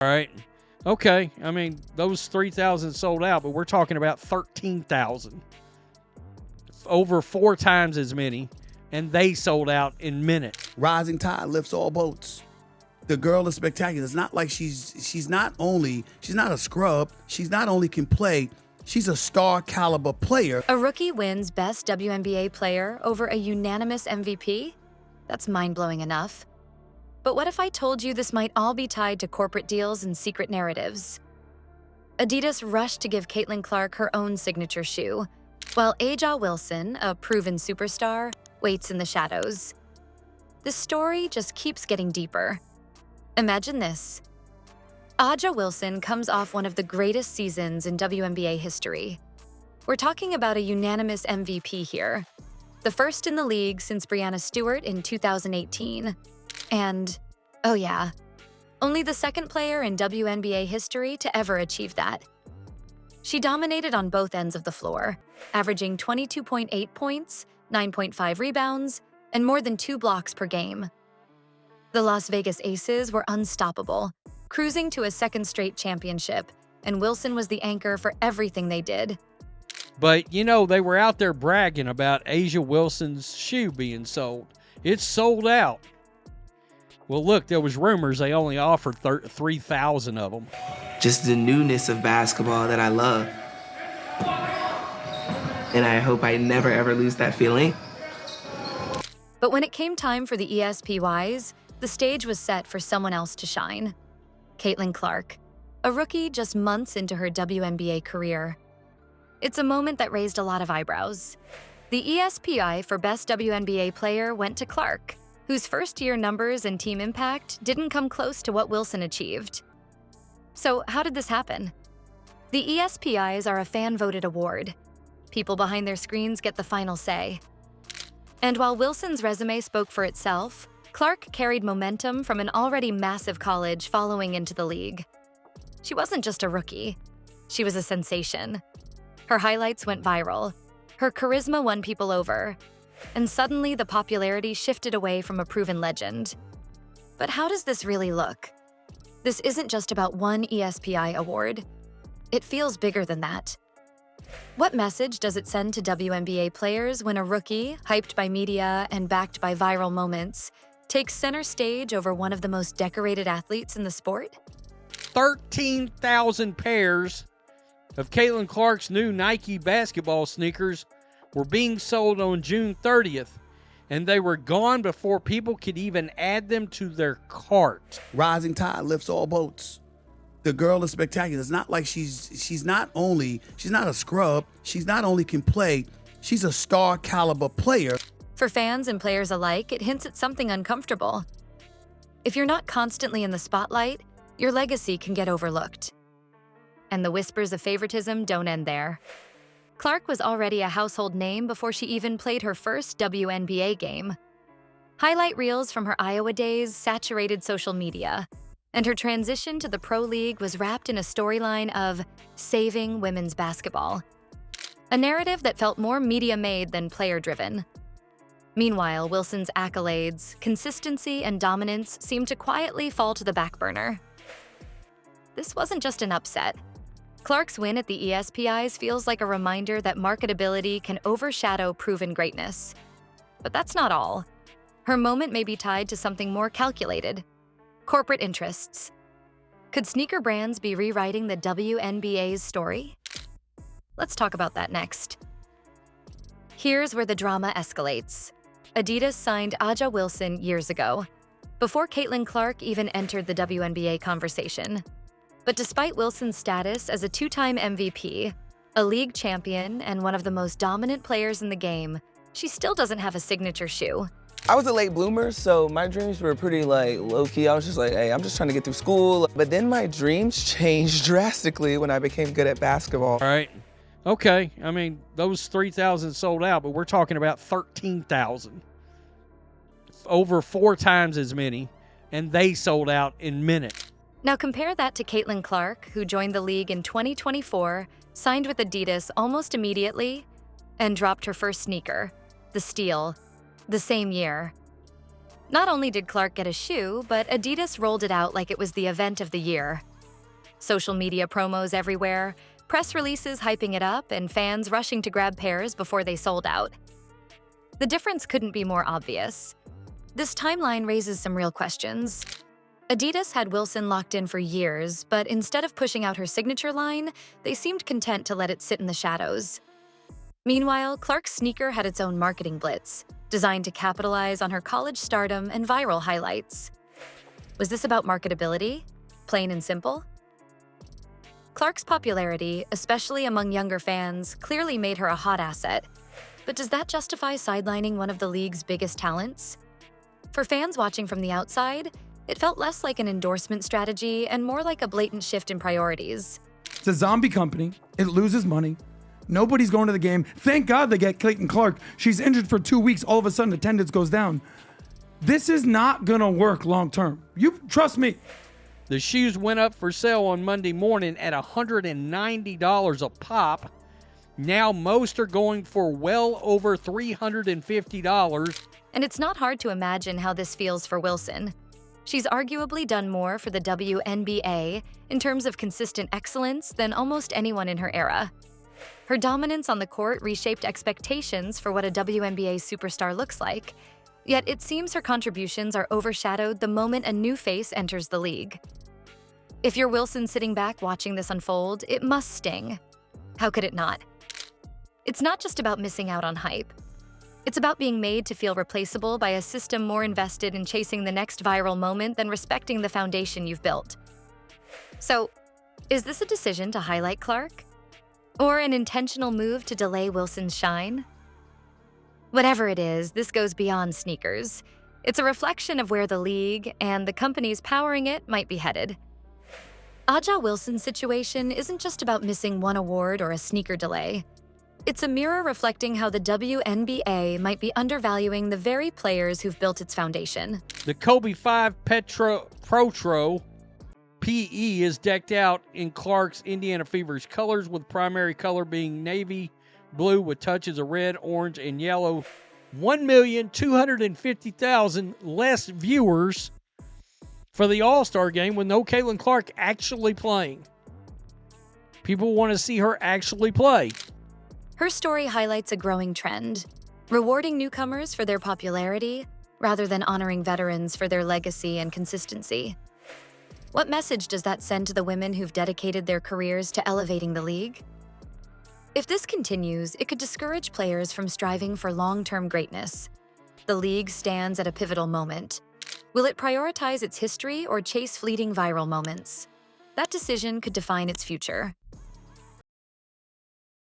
All right. Okay. I mean, those 3,000 sold out, but we're talking about 13,000. Over 4 times as many, and they sold out in minutes. Rising tide lifts all boats. The girl is spectacular. It's not like she's not a scrub. She's not only can play, she's a star caliber player. A rookie wins Best WNBA Player over a unanimous MVP? That's mind-blowing enough. But what if I told you this might all be tied to corporate deals and secret narratives? Adidas rushed to give Caitlin Clark her own signature shoe, while Aja Wilson, a proven superstar, waits in the shadows. The story just keeps getting deeper. Imagine this. Aja Wilson comes off one of the greatest seasons in WNBA history. We're talking about a unanimous MVP here, the first in the league since Breanna Stewart in 2018. And, oh yeah, only the second player in WNBA history to ever achieve that. She dominated on both ends of the floor, averaging 22.8 points, 9.5 rebounds, and more than 2 blocks per game. The Las Vegas Aces were unstoppable, cruising to a second straight championship, and Wilson was the anchor for everything they did. But, you know, they were out there bragging about Aja Wilson's shoe being sold. It's sold out. Well, look, there was rumors they only offered 3,000 of them. Just the newness of basketball that I love. And I hope I never, ever lose that feeling. But when it came time for the ESPYs, the stage was set for someone else to shine. Caitlin Clark, a rookie just months into her WNBA career. It's a moment that raised a lot of eyebrows. The ESPY for Best WNBA Player went to Clark, whose first-year numbers and team impact didn't come close to what Wilson achieved. So how did this happen? The ESPYs are a fan-voted award. People behind their screens get the final say. And while Wilson's resume spoke for itself, Clark carried momentum from an already massive college following into the league. She wasn't just a rookie. She was a sensation. Her highlights went viral. Her charisma won people over. And suddenly the popularity shifted away from a proven legend. But how does this really look? This isn't just about one ESPY award. It feels bigger than that. What message does it send to WNBA players when a rookie, hyped by media and backed by viral moments, takes center stage over one of the most decorated athletes in the sport? 13,000 pairs of Caitlin Clark's new Nike basketball sneakers were being sold on June 30th, and they were gone before people could even add them to their cart. Rising tide lifts all boats. The girl is spectacular. It's not like she's not a scrub. She's not only can play, she's a star caliber player. For fans and players alike, it hints at something uncomfortable. If you're not constantly in the spotlight, your legacy can get overlooked. And the whispers of favoritism don't end there. Clark was already a household name before she even played her first WNBA game. Highlight reels from her Iowa days saturated social media, and her transition to the Pro League was wrapped in a storyline of saving women's basketball. A narrative that felt more media-made than player-driven. Meanwhile, Wilson's accolades, consistency, and dominance seemed to quietly fall to the back burner. This wasn't just an upset. Clark's win at the ESPYs feels like a reminder that marketability can overshadow proven greatness. But that's not all. Her moment may be tied to something more calculated: corporate interests. Could sneaker brands be rewriting the WNBA's story? Let's talk about that next. Here's where the drama escalates. Adidas signed Aja Wilson years ago, before Caitlin Clark even entered the WNBA conversation. But despite Wilson's status as a 2-time MVP, a league champion, and one of the most dominant players in the game, she still doesn't have a signature shoe. I was a late bloomer, so my dreams were pretty low-key. I was just like, hey, I'm just trying to get through school. But then my dreams changed drastically when I became good at basketball. All right. Okay. I mean, those 3,000 sold out, but we're talking about 13,000. Over 4 times as many, and they sold out in minutes. Now compare that to Caitlin Clark, who joined the league in 2024, signed with Adidas almost immediately, and dropped her first sneaker, the Steel, the same year. Not only did Clark get a shoe, but Adidas rolled it out like it was the event of the year. Social media promos everywhere, press releases hyping it up, and fans rushing to grab pairs before they sold out. The difference couldn't be more obvious. This timeline raises some real questions. Adidas had Wilson locked in for years, but instead of pushing out her signature line, they seemed content to let it sit in the shadows. Meanwhile, Clark's sneaker had its own marketing blitz, designed to capitalize on her college stardom and viral highlights. Was this about marketability? Plain and simple? Clark's popularity, especially among younger fans, clearly made her a hot asset. But does that justify sidelining one of the league's biggest talents? For fans watching from the outside, it felt less like an endorsement strategy and more like a blatant shift in priorities. It's a zombie company. It loses money. Nobody's going to the game. Thank God they get Caitlin Clark. She's injured for 2 weeks. All of a sudden, attendance goes down. This is not going to work long term. You trust me. The shoes went up for sale on Monday morning at $190 a pop. Now most are going for well over $350. And it's not hard to imagine how this feels for Wilson. She's arguably done more for the WNBA in terms of consistent excellence than almost anyone in her era. Her dominance on the court reshaped expectations for what a WNBA superstar looks like, yet it seems her contributions are overshadowed the moment a new face enters the league. If you're Wilson sitting back watching this unfold, it must sting. How could it not? It's not just about missing out on hype. It's about being made to feel replaceable by a system more invested in chasing the next viral moment than respecting the foundation you've built. So, is this a decision to highlight Clark? Or an intentional move to delay Wilson's shine? Whatever it is, this goes beyond sneakers. It's a reflection of where the league and the companies powering it might be headed. Aja Wilson's situation isn't just about missing one award or a sneaker delay. It's a mirror reflecting how the WNBA might be undervaluing the very players who've built its foundation. The Kobe 5 Protro PE is decked out in Clark's Indiana Fever's colors, with primary color being navy blue with touches of red, orange, and yellow. 1,250,000 less viewers for the All-Star game with no Caitlin Clark actually playing. People want to see her actually play. Her story highlights a growing trend, rewarding newcomers for their popularity rather than honoring veterans for their legacy and consistency. What message does that send to the women who've dedicated their careers to elevating the league? If this continues, it could discourage players from striving for long-term greatness. The league stands at a pivotal moment. Will it prioritize its history or chase fleeting viral moments? That decision could define its future.